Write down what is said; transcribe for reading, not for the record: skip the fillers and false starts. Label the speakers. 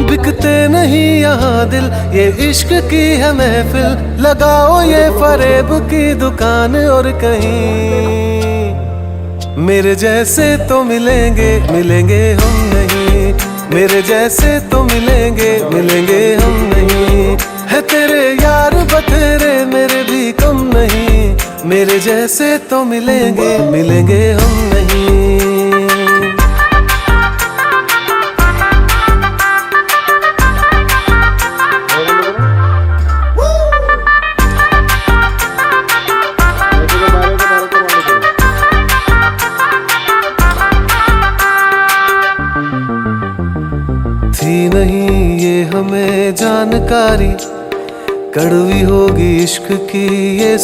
Speaker 1: बिकते नहीं यहाँ दिल, ये इश्क की है महफिल, लगाओ ये फरेब की दुकान और कहीं मेरे जैसे तो मिलेंगे मिलेंगे हम नहीं, मेरे जैसे तो मिलेंगे मिलेंगे हम नहीं। है तेरे यार बतेरे मेरे भी कम नहीं, मेरे जैसे तो मिलेंगे मिलेंगे हम नहीं। थी नहीं ये हमें जानकारी, कड़वी होगी इश्क की ये